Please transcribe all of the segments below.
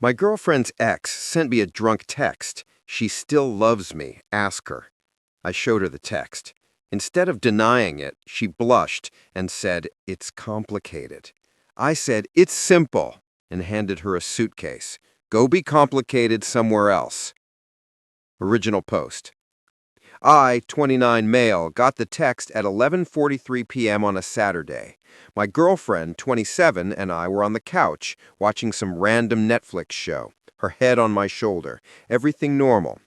My girlfriend's ex sent me a drunk text. She still loves me. Ask her. I showed her the text. Instead of denying it, she blushed and said, "It's complicated." I said, "It's simple," and handed her a suitcase. Go be complicated somewhere else. Original post. I, 29 male, got the text at 11:43 p.m. on a Saturday. My girlfriend, 27, and I were on the couch watching some random Netflix show, her head on my shoulder, everything normal.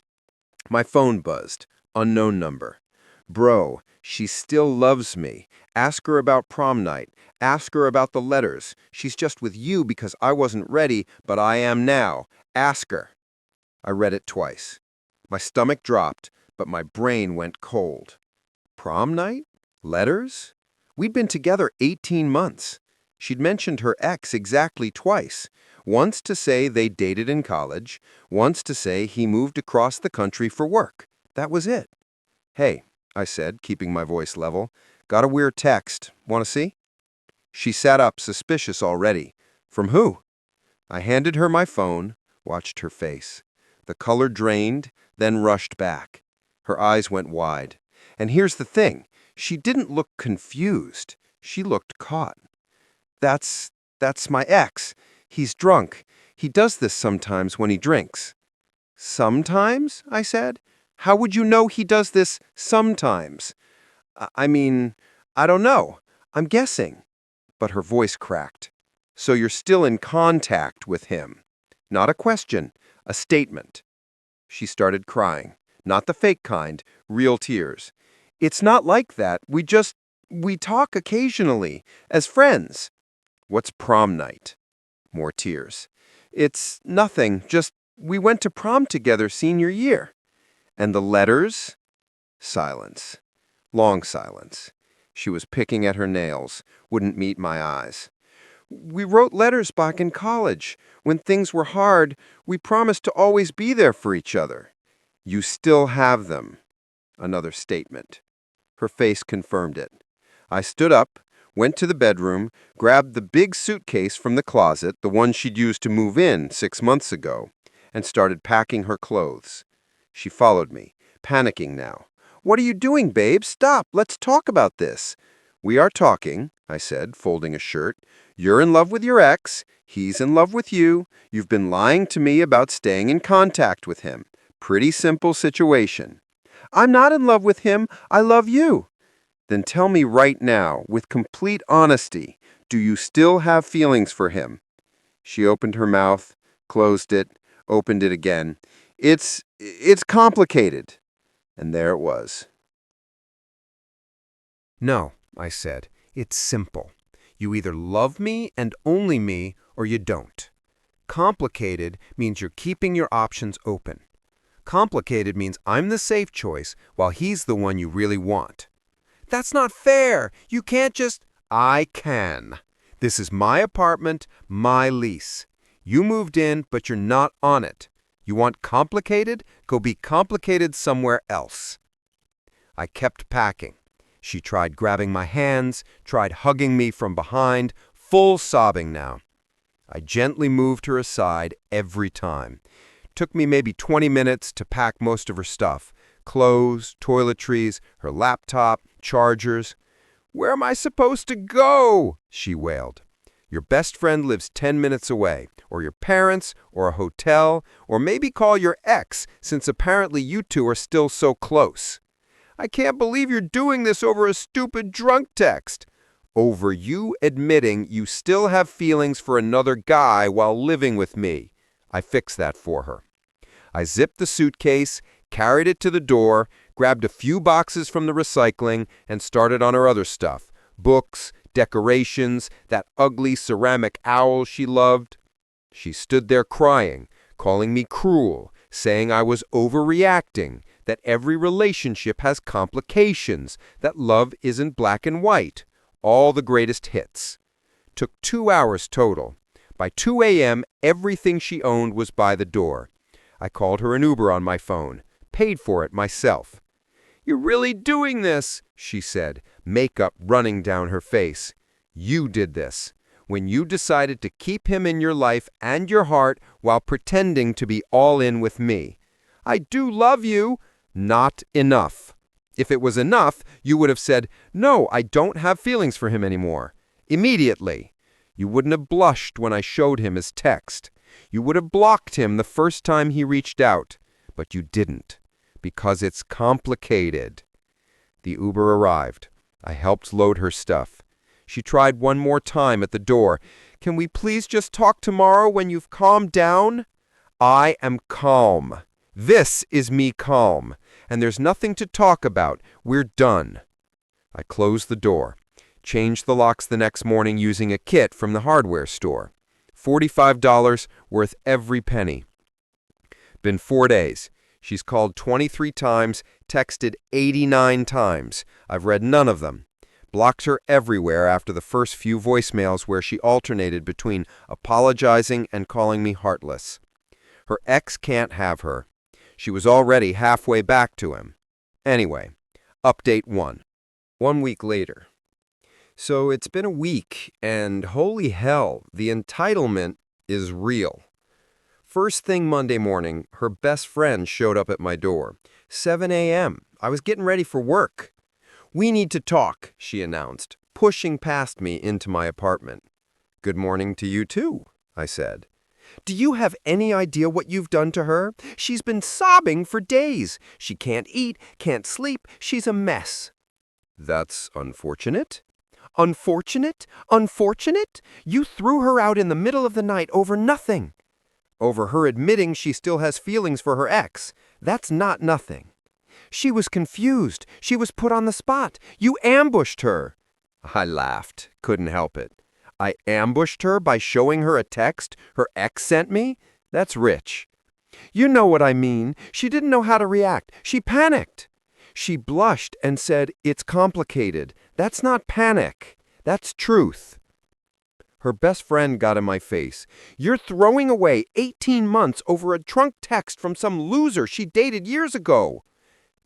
My phone buzzed. Unknown number. Bro, she still loves me. Ask her about prom night. Ask her about the letters. She's just with you because I wasn't ready, but I am now. Ask her. I read it twice. My stomach dropped, but my brain went cold. Prom night? Letters? We'd been together 18 months. She'd mentioned her ex exactly twice. Once to say they dated in college, once to say he moved across the country for work. That was it. "Hey," I said, keeping my voice level, "got a weird text. Want to see?" She sat up, suspicious already. "From who?" I handed her my phone, watched her face. The color drained, then rushed back. Her eyes went wide. And here's the thing. She didn't look confused. She looked caught. That's my ex. He's drunk. He does this sometimes when he drinks." "Sometimes?" I said. "How would you know he does this sometimes?" I mean, I don't know. I'm guessing." But her voice cracked. "So you're still in contact with him?" Not a question, a statement. She started crying. Not the fake kind, real tears. "It's not like that. We talk occasionally, as friends." "What's prom night?" More tears. "It's nothing, just we went to prom together senior year." "And the letters?" Silence. Long silence. She was picking at her nails, wouldn't meet my eyes. "We wrote letters back in college. When things were hard, we promised to always be there for each other." "You still have them." Another statement. Her face confirmed it. I stood up, went to the bedroom, grabbed the big suitcase from the closet, the one she'd used to move in 6 months ago, and started packing her clothes. She followed me, panicking now. "What are you doing, babe? Stop. Let's talk about this." "We are talking," I said, folding a shirt. "You're in love with your ex. He's in love with you. You've been lying to me about staying in contact with him. Pretty simple situation." "I'm not in love with him. I love you." "Then tell me right now, with complete honesty, do you still have feelings for him?" She opened her mouth, closed it, opened it again. It's complicated." And there it was. "No," I said. "It's simple. You either love me and only me, or you don't. Complicated means you're keeping your options open. Complicated means I'm the safe choice while he's the one you really want." "That's not fair. You can't just—" "I can. This is my apartment, my lease. You moved in, but you're not on it. You want complicated? Go be complicated somewhere else." I kept packing. She tried grabbing my hands, tried hugging me from behind, full sobbing now. I gently moved her aside every time. Took me maybe 20 minutes to pack most of her stuff. Clothes, toiletries, her laptop, chargers. "Where am I supposed to go?" she wailed. "Your best friend lives 10 minutes away, or your parents, or a hotel, or maybe call your ex, since apparently you two are still so close." "I can't believe you're doing this over a stupid drunk text." "Over you admitting you still have feelings for another guy while living with me." I fixed that for her. I zipped the suitcase, carried it to the door, grabbed a few boxes from the recycling, and started on her other stuff. Books, decorations, that ugly ceramic owl she loved. She stood there crying, calling me cruel, saying I was overreacting, that every relationship has complications, that love isn't black and white. All the greatest hits. Took 2 hours total. By 2 a.m., everything she owned was by the door. I called her an Uber on my phone, paid for it myself. "You're really doing this," she said, makeup running down her face. "You did this. when you decided to keep him in your life and your heart while pretending to be all in with me. I do love you. Not enough. If it was enough, you would have said, no, I don't have feelings for him anymore. Immediately. You wouldn't have blushed when I showed him his text. You would have blocked him the first time he reached out. But you didn't. Because it's complicated. The Uber arrived. I helped load her stuff. She tried one more time at the door. Can we please just talk tomorrow when you've calmed down? I am calm. This is me calm. And there's nothing to talk about. We're done. I closed the door. Changed the locks the next morning using a kit from the hardware store. $45 worth every penny. Been 4 days. She's called 23 times, texted 89 times. I've read none of them. Blocked her everywhere after the first few voicemails where she alternated between apologizing and calling me heartless. Her ex can't have her. She was already halfway back to him. Anyway, update 1. 1 week later. So it's been a week, and holy hell, the entitlement is real. First thing Monday morning, her best friend showed up at my door. 7 a.m. I was getting ready for work. We need to talk, she announced, pushing past me into my apartment. Good morning to you too, I said. Do you have any idea what you've done to her? She's been sobbing for days. She can't eat, can't sleep. She's a mess. That's unfortunate. Unfortunate? Unfortunate? You threw her out in the middle of the night over nothing. Over her admitting she still has feelings for her ex. That's not nothing. She was confused. She was put on the spot. You ambushed her. I laughed. Couldn't help it. I ambushed her by showing her a text her ex sent me? That's rich. You know what I mean. She didn't know how to react. She panicked. She blushed and said, it's complicated. That's not panic. That's truth. Her best friend got in my face. You're throwing away 18 months over a drunk text from some loser she dated years ago.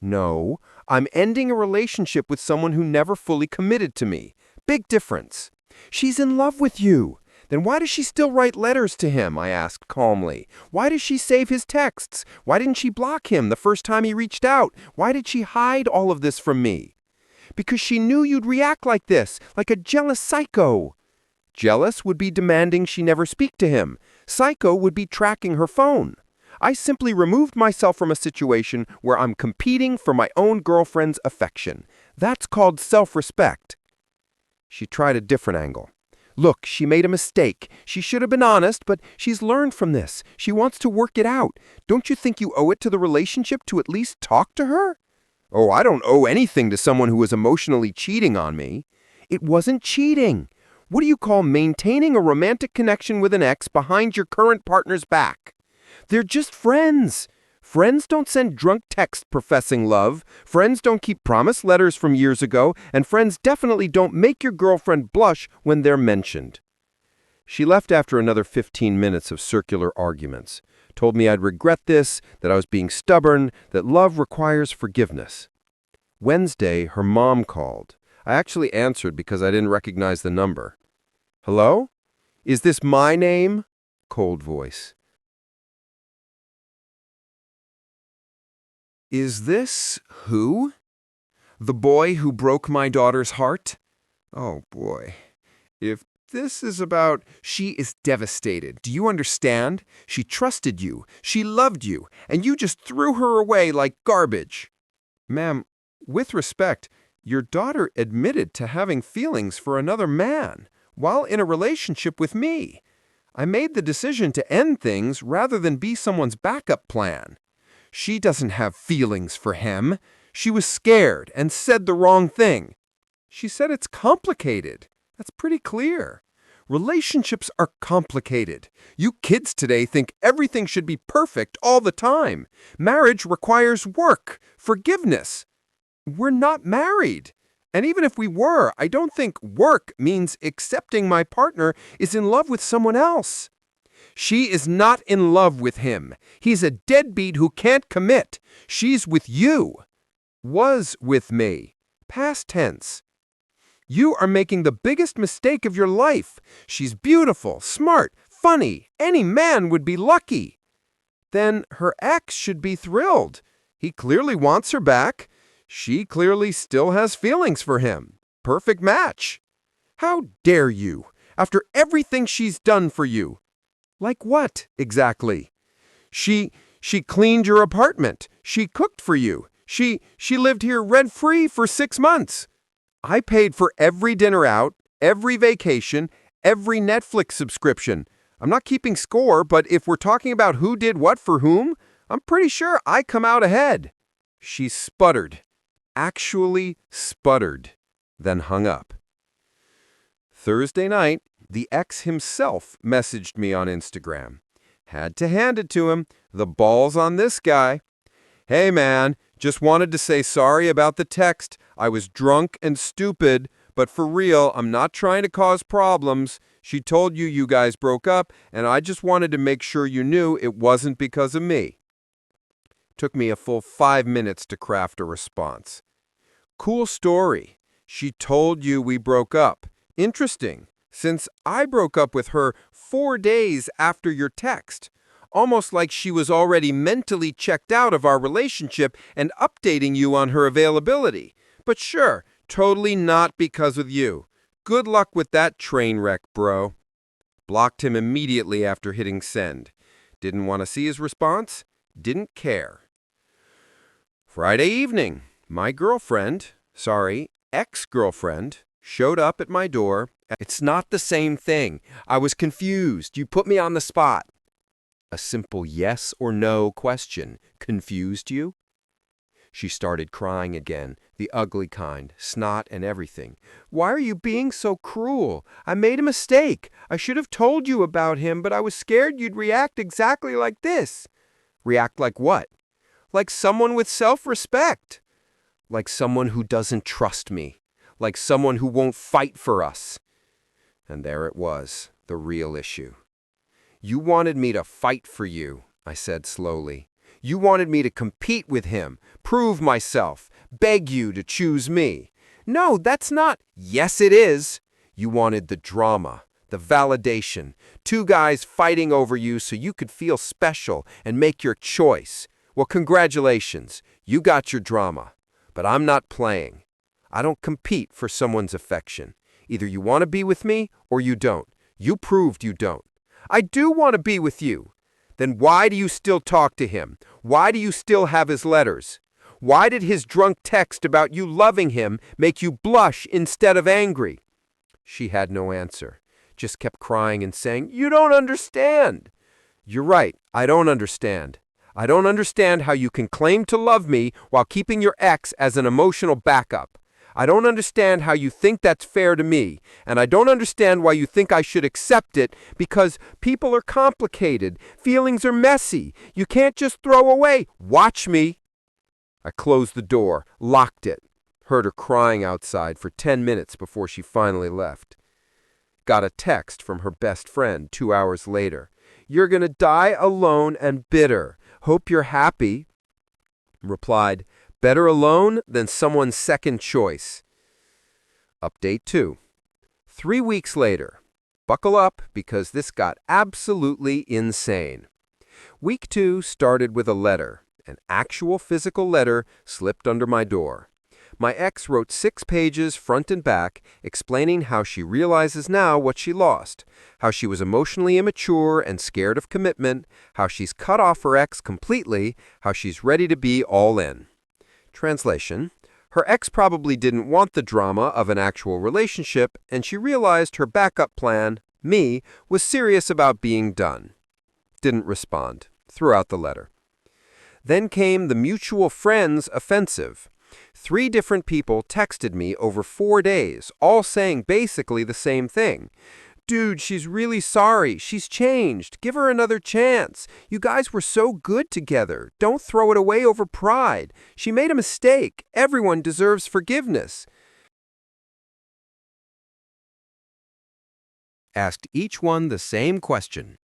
No, I'm ending a relationship with someone who never fully committed to me. Big difference. She's in love with you. Then why does she still write letters to him? I asked calmly. Why does she save his texts? Why didn't she block him the first time he reached out? Why did she hide all of this from me? Because she knew you'd react like this, like a jealous psycho. Jealous would be demanding she never speak to him. Psycho would be tracking her phone. I simply removed myself from a situation where I'm competing for my own girlfriend's affection. That's called self-respect. She tried a different angle. Look, she made a mistake. She should have been honest, but she's learned from this. She wants to work it out. Don't you think you owe it to the relationship to at least talk to her? Oh, I don't owe anything to someone who was emotionally cheating on me. It wasn't cheating. What do you call maintaining a romantic connection with an ex behind your current partner's back? They're just friends. Friends don't send drunk texts professing love. Friends don't keep promise letters from years ago. And friends definitely don't make your girlfriend blush when they're mentioned. She left after another 15 minutes of circular arguments. Told me I'd regret this, that I was being stubborn, that love requires forgiveness. Wednesday, her mom called. I actually answered because I didn't recognize the number. Hello? Is this my name? Cold voice. Is this who? The boy who broke my daughter's heart? Oh boy. If this is about... She is devastated. Do you understand? She trusted you. She loved you. And you just threw her away like garbage. Ma'am, with respect, your daughter admitted to having feelings for another man while in a relationship with me. I made the decision to end things rather than be someone's backup plan. She doesn't have feelings for him. She was scared and said the wrong thing. She said it's complicated. That's pretty clear. Relationships are complicated. You kids today think everything should be perfect all the time. Marriage requires work, forgiveness. We're not married. And even if we were, I don't think work means accepting my partner is in love with someone else. She is not in love with him. He's a deadbeat who can't commit. She's with you. Was with me. Past tense. You are making the biggest mistake of your life. She's beautiful, smart, funny. Any man would be lucky. Then her ex should be thrilled. He clearly wants her back. She clearly still has feelings for him. Perfect match. How dare you, after everything she's done for you? Like what, exactly? She cleaned your apartment. She cooked for you. She lived here rent-free for 6 months. I paid for every dinner out, every vacation, every Netflix subscription. I'm not keeping score, but if we're talking about who did what for whom, I'm pretty sure I come out ahead. She sputtered, actually sputtered, then hung up. Thursday night, the ex himself messaged me on Instagram. Had to hand it to him. The ball's on this guy. Hey man, just wanted to say sorry about the text. I was drunk and stupid, but for real, I'm not trying to cause problems. She told you guys broke up, and I just wanted to make sure you knew it wasn't because of me. Took me a full 5 minutes to craft a response. Cool story. She told you we broke up. Interesting, since I broke up with her 4 days after your text. Almost like she was already mentally checked out of our relationship and updating you on her availability. But sure, totally not because of you. Good luck with that train wreck, bro. Blocked him immediately after hitting send. Didn't want to see his response? Didn't care. Friday evening, my ex-girlfriend, showed up at my door. It's not the same thing. I was confused. You put me on the spot. A simple yes or no question confused you? She started crying again, the ugly kind, snot and everything. Why are you being so cruel? I made a mistake. I should have told you about him, but I was scared you'd react exactly like this. React like what? Like someone with self-respect. Like someone who doesn't trust me. Like someone who won't fight for us. And there it was, the real issue. You wanted me to fight for you, I said slowly. You wanted me to compete with him, prove myself, beg you to choose me. No, that's not. Yes, it is. You wanted the drama, the validation, 2 guys fighting over you so you could feel special and make your choice. Well, congratulations, you got your drama. But I'm not playing. I don't compete for someone's affection. Either you want to be with me or you don't. You proved you don't. I do want to be with you. Then why do you still talk to him? Why do you still have his letters? Why did his drunk text about you loving him make you blush instead of angry? She had no answer, just kept crying and saying, You don't understand. You're right, I don't understand. I don't understand how you can claim to love me while keeping your ex as an emotional backup. I don't understand how you think that's fair to me, and I don't understand why you think I should accept it because people are complicated, feelings are messy, you can't just throw away. Watch me. I closed the door, locked it, heard her crying outside for 10 minutes before she finally left. Got a text from her best friend 2 hours later. You're gonna die alone and bitter. Hope you're happy. Replied, better alone than someone's second choice. Update 2. 3 weeks later. Buckle up because this got absolutely insane. Week 2 started with a letter. An actual physical letter slipped under my door. My ex wrote 6 pages front and back explaining how she realizes now what she lost, how she was emotionally immature and scared of commitment, how she's cut off her ex completely, how she's ready to be all in. Translation: her ex probably didn't want the drama of an actual relationship, and she realized her backup plan, me, was serious about being done. Didn't respond. Threw out the letter. Then came the mutual friends offensive. 3 different people texted me over 4 days, all saying basically the same thing. Dude, she's really sorry. She's changed. Give her another chance. You guys were so good together. Don't throw it away over pride. She made a mistake. Everyone deserves forgiveness. Asked each one the same question.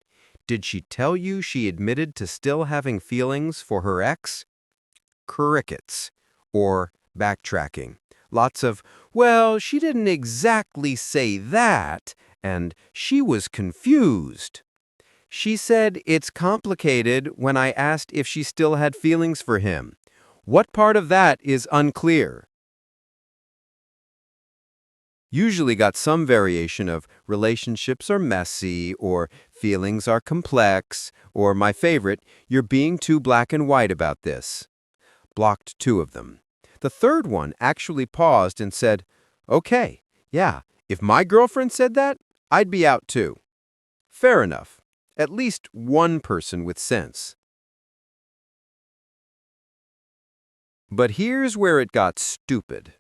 Did she tell you she admitted to still having feelings for her ex? Crickets. Or backtracking. Lots of, well, she didn't exactly say that, and she was confused. She said it's complicated when I asked if she still had feelings for him. What part of that is unclear? Usually got some variation of relationships are messy, or feelings are complex, or my favorite, you're being too black and white about this. Blocked 2 of them. The third one actually paused and said, okay, yeah, if my girlfriend said that, I'd be out too. Fair enough. At least one person with sense. But here's where it got stupid.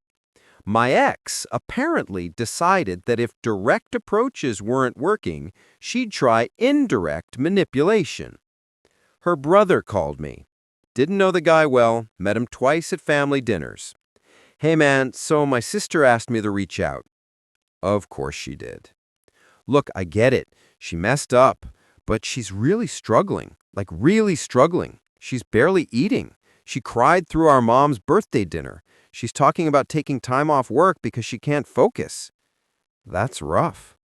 My ex apparently decided that if direct approaches weren't working, she'd try indirect manipulation. Her brother called me. Didn't know the guy well, met him twice at family dinners. Hey man, so my sister asked me to reach out. Of course she did. Look, I get it. She messed up, but she's really struggling, like really struggling. She's barely eating. She cried through our mom's birthday dinner. She's talking about taking time off work because she can't focus. That's rough.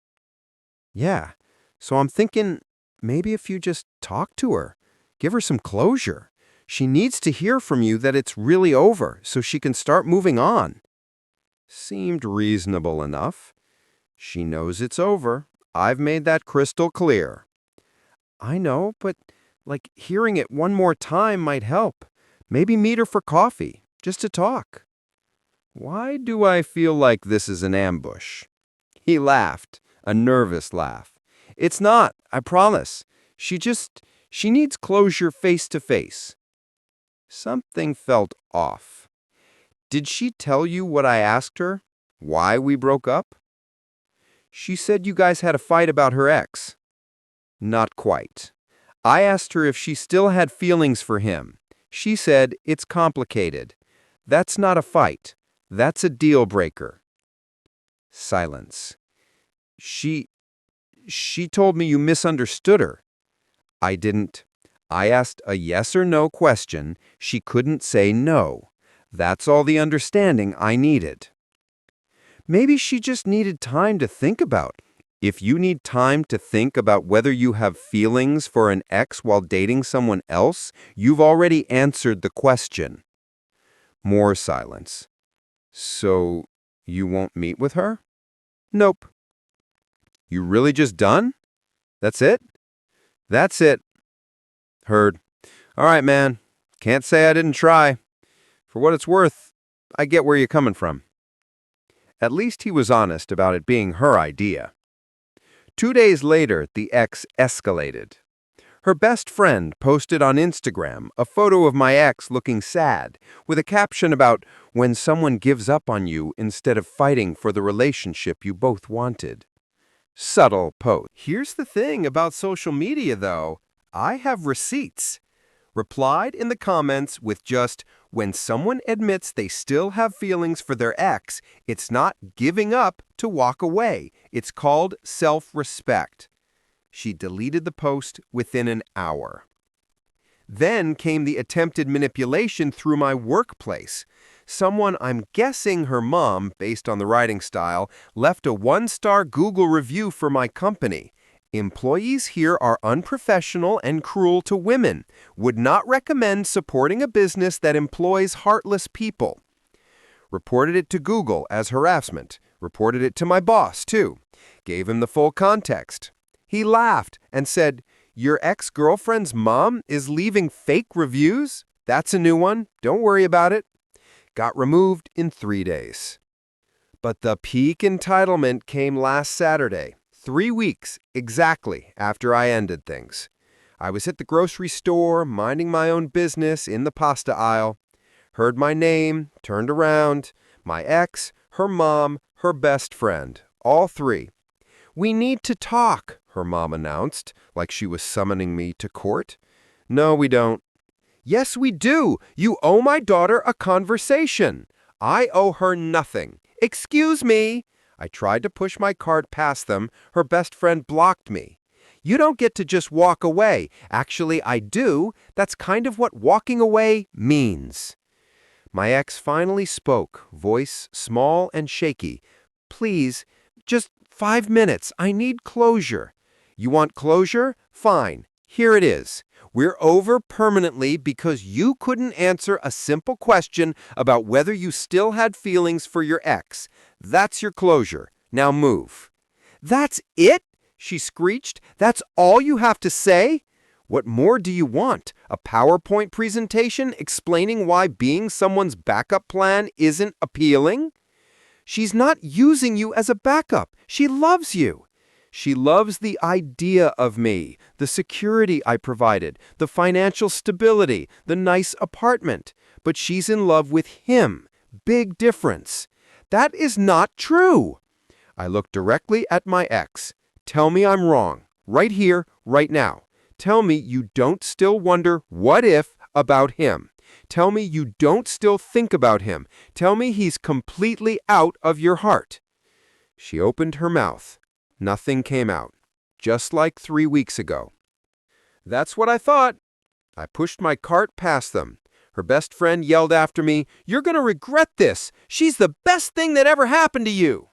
Yeah, so I'm thinking maybe if you just talk to her, give her some closure. She needs to hear from you that it's really over so she can start moving on. Seemed reasonable enough. She knows it's over. I've made that crystal clear. I know, but hearing it one more time might help. Maybe meet her for coffee, just to talk. Why do I feel like this is an ambush? He laughed, a nervous laugh. It's not, I promise. She needs closure face to face. Something felt off. Did she tell you what I asked her? Why we broke up? She said you guys had a fight about her ex. Not quite. I asked her if she still had feelings for him. She said it's complicated. That's not a fight. That's a deal breaker. Silence. She told me you misunderstood her. I didn't. I asked a yes or no question. She couldn't say no. That's all the understanding I needed. Maybe she just needed time to think about. If you need time to think about whether you have feelings for an ex while dating someone else, you've already answered the question. More silence. So, you won't meet with her? Nope. You really just done? That's it? That's it. Heard. All right, man. Can't say I didn't try. For what it's worth, I get where you're coming from. At least he was honest about it being her idea. 2 days later, the ex escalated. Her best friend posted on Instagram a photo of my ex looking sad, with a caption about when someone gives up on you instead of fighting for the relationship you both wanted. Subtle post. Here's the thing about social media, though. I have receipts. Replied in the comments with just, when someone admits they still have feelings for their ex, it's not giving up to walk away. It's called self-respect. She deleted the post within an hour. Then came the attempted manipulation through my workplace. Someone, I'm guessing her mom, based on the writing style, left a 1-star Google review for my company. Employees here are unprofessional and cruel to women. Would not recommend supporting a business that employs heartless people. Reported it to Google as harassment. Reported it to my boss, too. Gave him the full context. He laughed and said, your ex-girlfriend's mom is leaving fake reviews? That's a new one. Don't worry about it. Got removed in 3 days. But the peak entitlement came last Saturday, 3 weeks exactly after I ended things. I was at the grocery store, minding my own business in the pasta aisle. Heard my name, turned around. My ex, her mom, her best friend, all 3. We need to talk, her mom announced, like she was summoning me to court. No, we don't. Yes, we do. You owe my daughter a conversation. I owe her nothing. Excuse me. I tried to push my cart past them. Her best friend blocked me. You don't get to just walk away. Actually, I do. That's kind of what walking away means. My ex finally spoke, voice small and shaky. "Please, just 5 minutes. I need closure." "You want closure? Fine. Here it is. We're over permanently because you couldn't answer a simple question about whether you still had feelings for your ex. That's your closure. Now move." "That's it?" she screeched. "That's all you have to say? What more do you want? A PowerPoint presentation explaining why being someone's backup plan isn't appealing?" "She's not using you as a backup. She loves you." "She loves the idea of me, the security I provided, the financial stability, the nice apartment. But she's in love with him. Big difference." "That is not true." I looked directly at my ex. "Tell me I'm wrong. Right here, right now. Tell me you don't still wonder what if about him. Tell me you don't still think about him. Tell me he's completely out of your heart." She opened her mouth. Nothing came out. Just like 3 weeks ago. "That's what I thought." I pushed my cart past them. Her best friend yelled after me, "You're going to regret this. She's the best thing that ever happened to you."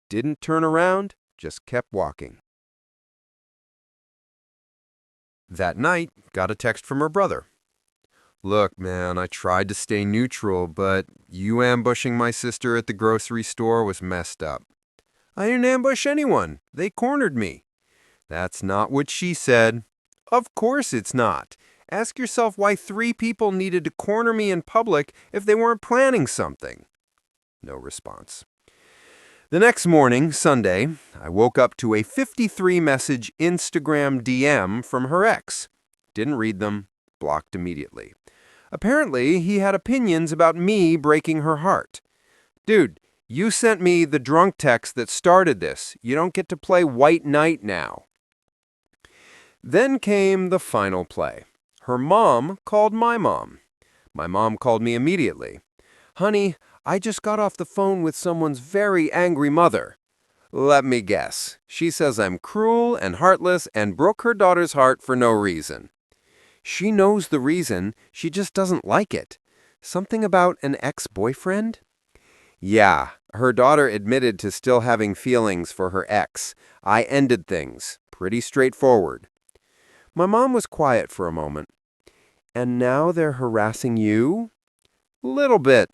Didn't turn around, just kept walking. That night, got a text from her brother. "Look, man, I tried to stay neutral, but you ambushing my sister at the grocery store was messed up." "I didn't ambush anyone. They cornered me." "That's not what she said." "Of course it's not. Ask yourself why 3 people needed to corner me in public if they weren't planning something." No response. The next morning, Sunday, I woke up to a 53-message Instagram DM from her ex. Didn't read them, blocked immediately. Apparently, he had opinions about me breaking her heart. "Dude, you sent me the drunk text that started this. You don't get to play white knight now." Then came the final play. Her mom called my mom. My mom called me immediately. "Honey, I just got off the phone with someone's very angry mother." "Let me guess. She says I'm cruel and heartless and broke her daughter's heart for no reason." "She knows the reason. She just doesn't like it." "Something about an ex-boyfriend?" "Yeah, her daughter admitted to still having feelings for her ex. I ended things. Pretty straightforward." My mom was quiet for a moment. "And now they're harassing you?" "Little bit."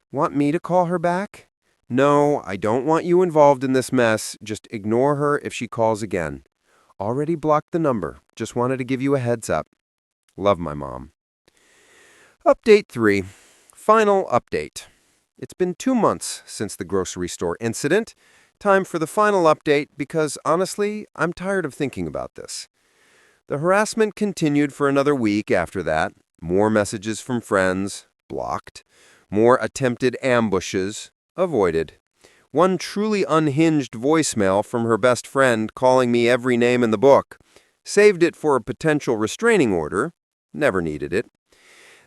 "Want me to call her back?" "No, I don't want you involved in this mess. Just ignore her if she calls again." "Already blocked the number. Just wanted to give you a heads up." Love, my mom. Update 3. Final update. It's been 2 months since the grocery store incident. Time for the final update because, honestly, I'm tired of thinking about this. The harassment continued for another week after that. More messages from friends, blocked. More attempted ambushes, avoided. One truly unhinged voicemail from her best friend calling me every name in the book. Saved it for a potential restraining order. Never needed it.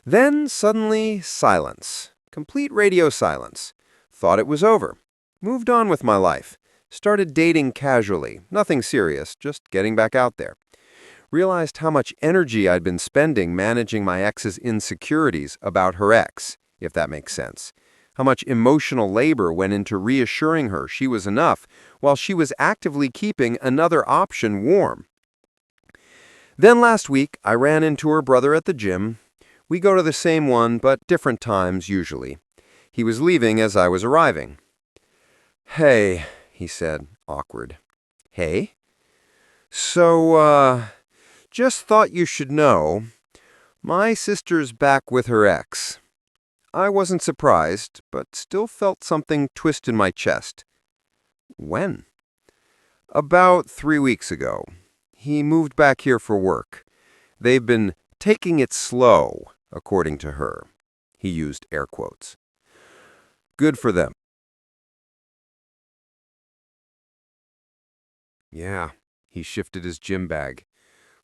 Then, suddenly, silence. Complete radio silence. Thought it was over. Moved on with my life. Started dating casually. Nothing serious, just getting back out there. Realized how much energy I'd been spending managing my ex's insecurities about her ex, if that makes sense. How much emotional labor went into reassuring her she was enough while she was actively keeping another option warm. Then last week, I ran into her brother at the gym. We go to the same one, but different times usually. He was leaving as I was arriving. "Hey," he said, awkward. "Hey?" "So, just thought you should know. My sister's back with her ex." I wasn't surprised, but still felt something twist in my chest. "When?" "About 3 weeks ago. He moved back here for work. They've been taking it slow, according to her." He used air quotes. "Good for them." Yeah, he shifted his gym bag.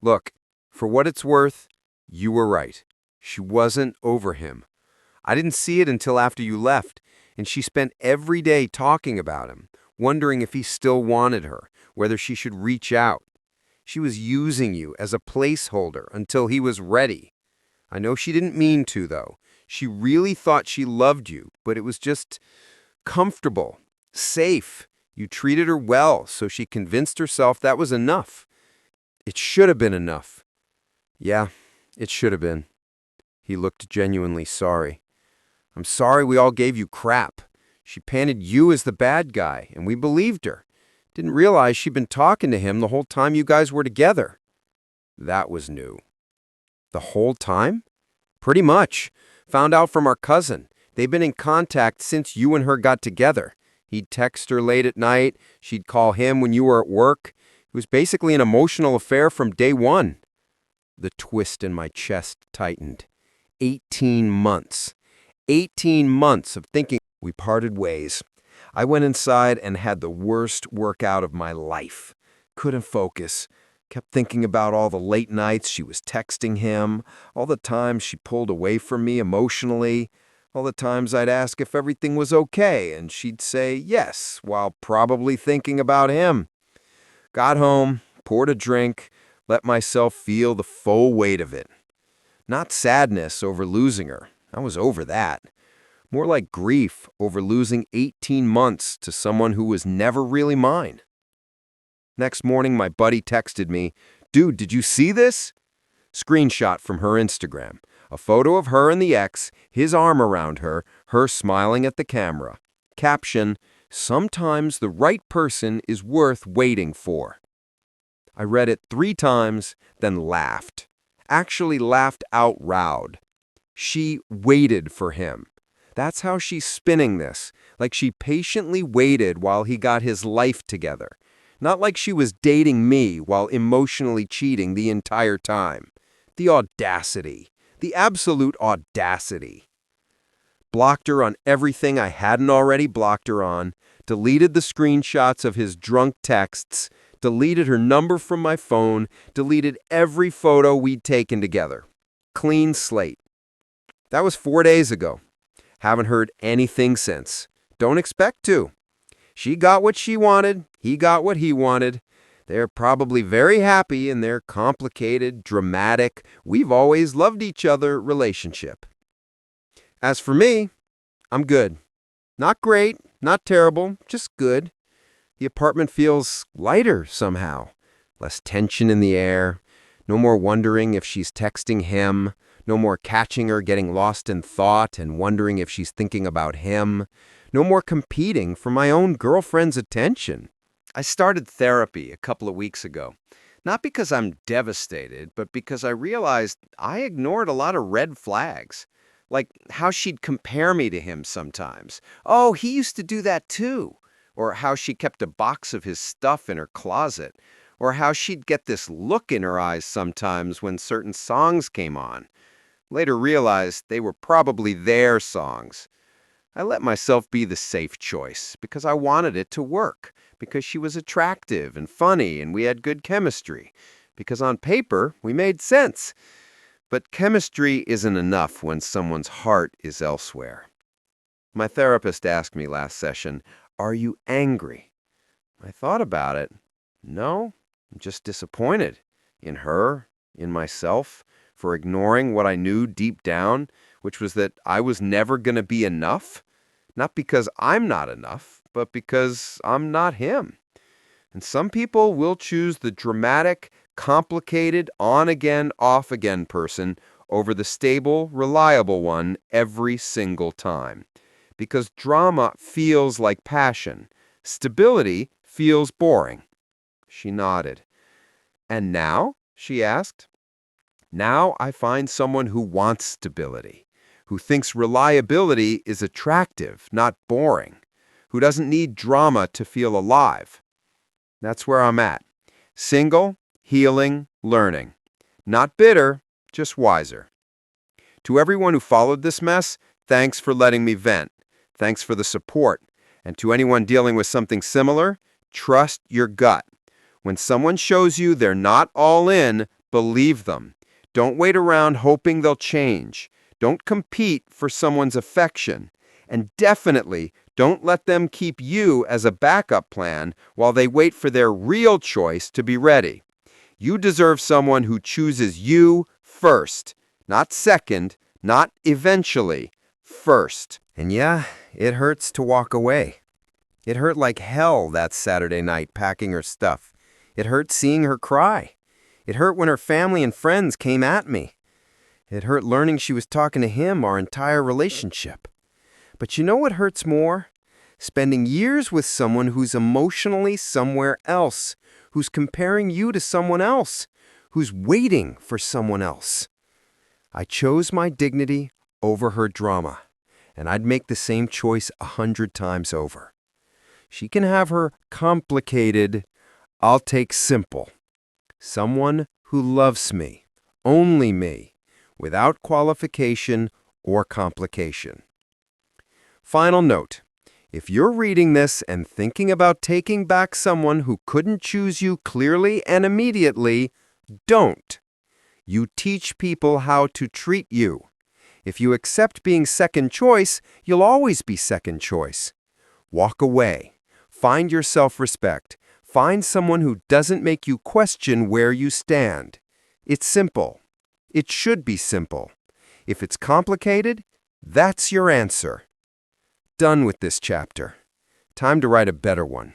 "Look, for what it's worth, you were right. She wasn't over him. I didn't see it until after you left, and she spent every day talking about him, wondering if he still wanted her, whether she should reach out. She was using you as a placeholder until he was ready. I know she didn't mean to, though. She really thought she loved you, but it was just comfortable, safe. You treated her well, so she convinced herself that was enough. It should have been enough. Yeah, it should have been. He looked genuinely sorry. I'm sorry we all gave you crap. She painted you as the bad guy, and we believed her. Didn't realize she'd been talking to him the whole time you guys were together. That was new. The whole time? Pretty much. Found out from our cousin. They've been in contact since you and her got together. He'd text her late at night. She'd call him when you were at work. It was basically an emotional affair from day one. The twist in my chest tightened. 18 months. 18 months of thinking. We parted ways. I went inside and had the worst workout of my life. Couldn't focus. Kept thinking about all the late nights she was texting him, all the times she pulled away from me emotionally, all the times I'd ask if everything was okay, and she'd say yes, while probably thinking about him. Got home, poured a drink, let myself feel the full weight of it. Not sadness over losing her. I was over that. More like grief over losing 18 months to someone who was never really mine. Next morning, my buddy texted me, "Dude, did you see this?" Screenshot from her Instagram. A photo of her and the ex, his arm around her, her smiling at the camera. Caption, "Sometimes the right person is worth waiting for." I read it 3 times, then laughed. Actually laughed out loud. She waited for him. That's how she's spinning this, like she patiently waited while he got his life together. Not like she was dating me while emotionally cheating the entire time. The audacity. The absolute audacity. Blocked her on everything I hadn't already blocked her on, deleted the screenshots of his drunk texts, deleted her number from my phone, deleted every photo we'd taken together. Clean slate. That was 4 days ago. Haven't heard anything since. Don't expect to. She got what she wanted. He got what he wanted. They're probably very happy in their complicated, dramatic, we've always loved each other relationship. As for me, I'm good. Not great, not terrible, just good. The apartment feels lighter somehow. Less tension in the air. No more wondering if she's texting him. No more catching her getting lost in thought and wondering if she's thinking about him. No more competing for my own girlfriend's attention. I started therapy a couple of weeks ago. Not because I'm devastated, but because I realized I ignored a lot of red flags. Like how she'd compare me to him sometimes. Oh, he used to do that too. Or how she kept a box of his stuff in her closet. Or how she'd get this look in her eyes sometimes when certain songs came on. Later realized they were probably their songs. I let myself be the safe choice because I wanted it to work, because she was attractive and funny and we had good chemistry, because on paper we made sense. But chemistry isn't enough when someone's heart is elsewhere. My therapist asked me last session, "Are you angry?" I thought about it. No, I'm just disappointed in her, in myself, for ignoring what I knew deep down, which was that I was never going to be enough. Not because I'm not enough, but because I'm not him. And some people will choose the dramatic, complicated, on-again, off-again person over the stable, reliable one every single time. Because drama feels like passion. Stability feels boring. She nodded. "And now?" she asked. "Now I find someone who wants stability, who thinks reliability is attractive, not boring, who doesn't need drama to feel alive." That's where I'm at. Single, healing, learning. Not bitter, just wiser. To everyone who followed this mess, thanks for letting me vent. Thanks for the support. And to anyone dealing with something similar, trust your gut. When someone shows you they're not all in, believe them. Don't wait around hoping they'll change. Don't compete for someone's affection. And definitely don't let them keep you as a backup plan while they wait for their real choice to be ready. You deserve someone who chooses you first, not second, Not eventually. First. And yeah, it hurts to walk away. It hurt like hell that Saturday night packing her stuff. It hurt seeing her cry. It hurt when her family and friends came at me. It hurt learning she was talking to him our entire relationship. But you know what hurts more? Spending years with someone who's emotionally somewhere else, who's comparing you to someone else, who's waiting for someone else. I chose my dignity over her drama, and I'd make the same choice 100 times over. She can have her complicated. I'll take simple. Someone who loves me, only me, without qualification or complication. Final note. If you're reading this and thinking about taking back someone who couldn't choose you clearly and immediately, don't. You teach people how to treat you. If you accept being second choice, you'll always be second choice. Walk away. Find your self-respect. Find someone who doesn't make you question where you stand. It's simple. It should be simple. If it's complicated, that's your answer. Done with this chapter. Time to write a better one.